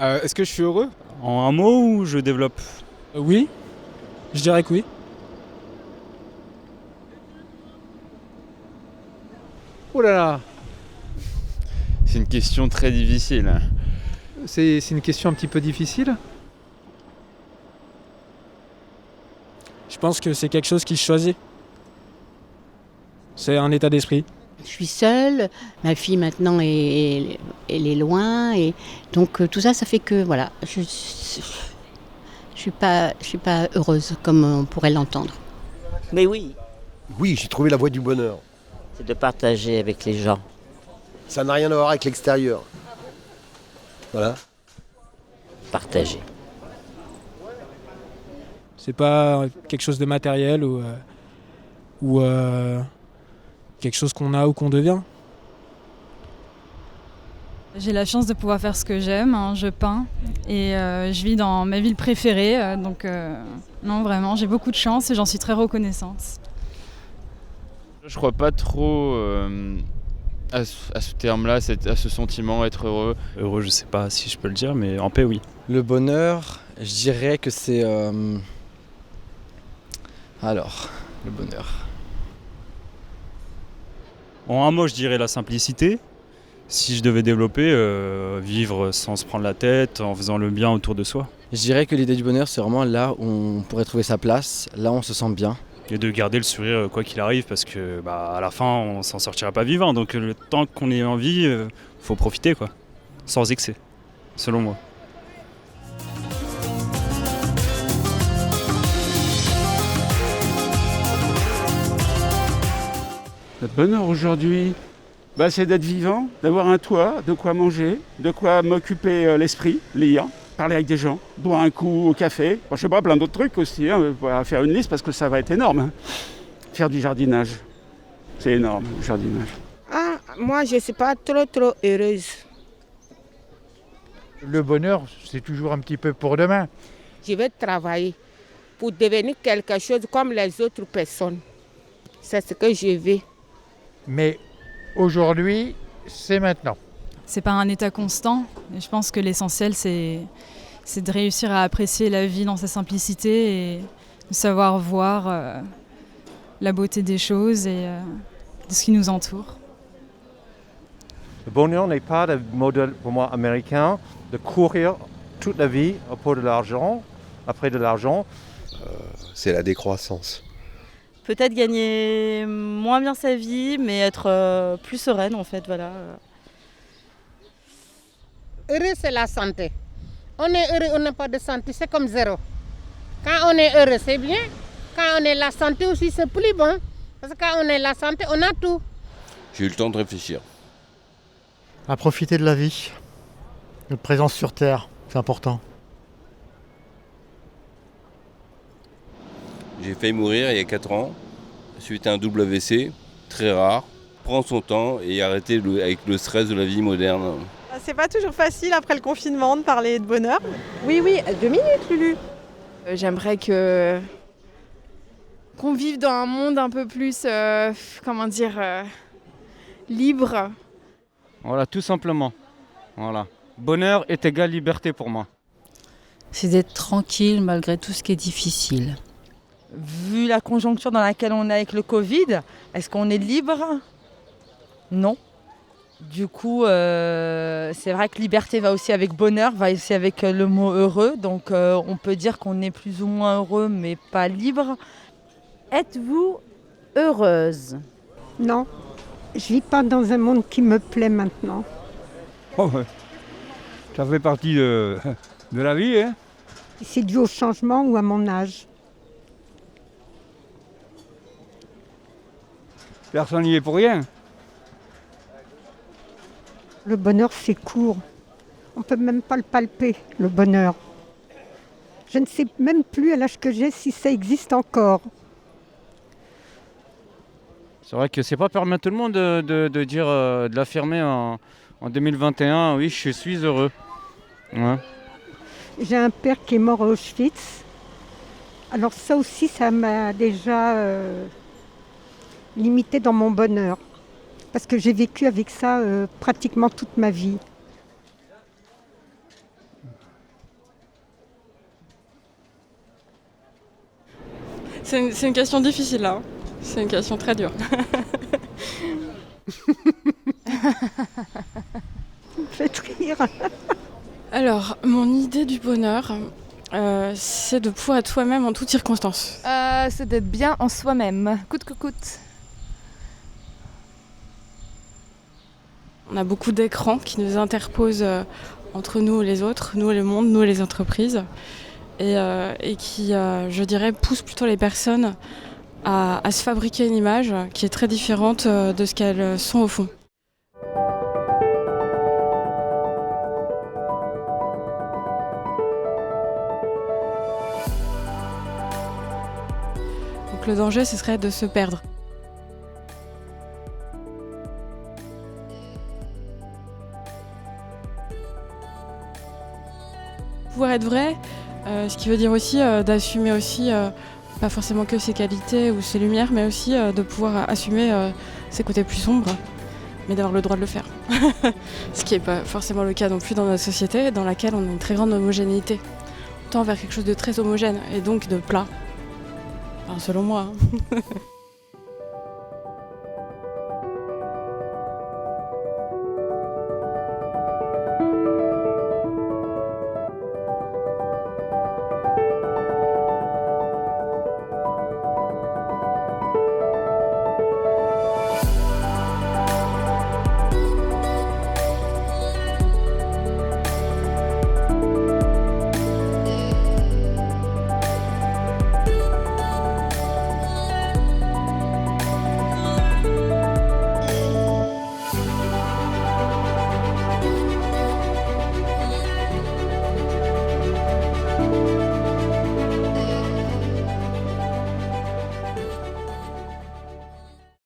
Est-ce que je suis heureux? En un mot ou je développe? Oui, je dirais que oui. Oh là là, C'est une question très difficile. c'est une question un petit peu difficile. Je pense que c'est quelque chose qui se choisit. C'est un état d'esprit. Je suis seule, ma fille maintenant elle est loin et donc tout ça, ça fait que voilà, je suis pas heureuse comme on pourrait l'entendre. Mais oui, Oui, j'ai trouvé la voie du bonheur. c'est de partager avec les gens. Ça n'a rien à voir avec l'extérieur. Voilà. Partager. C'est pas quelque chose de matériel ou quelque chose qu'on a ou qu'on devient. J'ai la chance de pouvoir faire ce que j'aime, hein, je peins et je vis dans ma ville préférée, donc non vraiment j'ai beaucoup de chance et j'en suis très reconnaissante. Je crois pas trop à ce terme-là, à ce sentiment, être heureux. Heureux, je sais pas si je peux le dire, mais en paix, oui. Le bonheur, je dirais que c'est... Alors, le bonheur. En un mot, je dirais la simplicité. Si je devais développer, vivre sans se prendre la tête, en faisant le bien autour de soi. Je dirais que l'idée du bonheur, c'est vraiment là où on pourrait trouver sa place, là où on se sent bien. Et de garder le sourire quoi qu'il arrive, parce que à la fin, on s'en sortira pas vivant. Donc le temps qu'on est en vie, faut profiter, quoi. Sans excès, selon moi. Le bonheur aujourd'hui, c'est d'être vivant, d'avoir un toit, de quoi manger, de quoi m'occuper l'esprit, lire, parler avec des gens, boire un coup au café. Je sais pas, plein d'autres trucs aussi, on va faire une liste parce que ça va être énorme. Faire du jardinage, c'est énorme, le jardinage. Ah, moi je ne suis pas trop heureuse. Le bonheur, c'est toujours un petit peu pour demain. Je vais travailler pour devenir quelque chose comme les autres personnes. C'est ce que je veux. Mais aujourd'hui, c'est maintenant. C'est pas un état constant et je pense que l'essentiel c'est de réussir à apprécier la vie dans sa simplicité et de savoir voir la beauté des choses et de ce qui nous entoure. Le bonheur n'est pas le modèle pour moi américain de courir toute la vie pour de l'argent, après de l'argent. C'est la décroissance. Peut-être gagner moins bien sa vie, mais être plus sereine en fait, voilà. Heureux, c'est la santé. On est heureux, on n'a pas de santé, c'est comme zéro. Quand on est heureux, c'est bien. Quand on est la santé aussi, c'est plus bon. Parce que quand on est la santé, on a tout. J'ai eu le temps de réfléchir. À profiter de la vie. Notre présence sur Terre, c'est important. J'ai failli mourir il y a 4 ans, suite à un double AVC, très rare. Prendre son temps et arrêter avec le stress de la vie moderne. C'est pas toujours facile après le confinement de parler de bonheur. Oui, 2 minutes, Lulu. J'aimerais qu'on vive dans un monde un peu plus, libre. Voilà, tout simplement. Voilà. Bonheur est égal liberté pour moi. C'est d'être tranquille malgré tout ce qui est difficile. Vu la conjoncture dans laquelle on est avec le Covid, est-ce qu'on est libre ? Non. Du coup, c'est vrai que liberté va aussi avec bonheur, va aussi avec le mot heureux. Donc on peut dire qu'on est plus ou moins heureux, mais pas libre. Êtes-vous heureuse ? Non, je vis pas dans un monde qui me plaît maintenant. Oh, ça fait partie de la vie, hein. C'est dû au changement ou à mon âge. Personne n'y est pour rien. Le bonheur, c'est court. On ne peut même pas le palper, le bonheur. Je ne sais même plus à l'âge que j'ai si ça existe encore. C'est vrai que c'est pas permis à tout le monde de dire, de l'affirmer en 2021. Oui, je suis heureux. Ouais. J'ai un père qui est mort à Auschwitz. Alors ça aussi, ça m'a déjà limité dans mon bonheur. Parce que j'ai vécu avec ça pratiquement toute ma vie. C'est une question difficile là. C'est une question très dure. Vous me faites rire. Alors, mon idée du bonheur, c'est de pouvoir être soi-même en toutes circonstances. C'est d'être bien en soi-même, coûte que coûte. On a beaucoup d'écrans qui nous interposent entre nous et les autres, nous et le monde, nous et les entreprises, et qui, je dirais, poussent plutôt les personnes à se fabriquer une image qui est très différente de ce qu'elles sont au fond. Donc le danger, ce serait de se perdre. Pouvoir être vrai, ce qui veut dire aussi d'assumer aussi, pas forcément que ses qualités ou ses lumières, mais aussi de pouvoir assumer ses côtés plus sombres, mais d'avoir le droit de le faire. Ce qui n'est pas forcément le cas non plus dans notre société, dans laquelle on a une très grande homogénéité. On tend vers quelque chose de très homogène et donc de plat. Enfin, selon moi.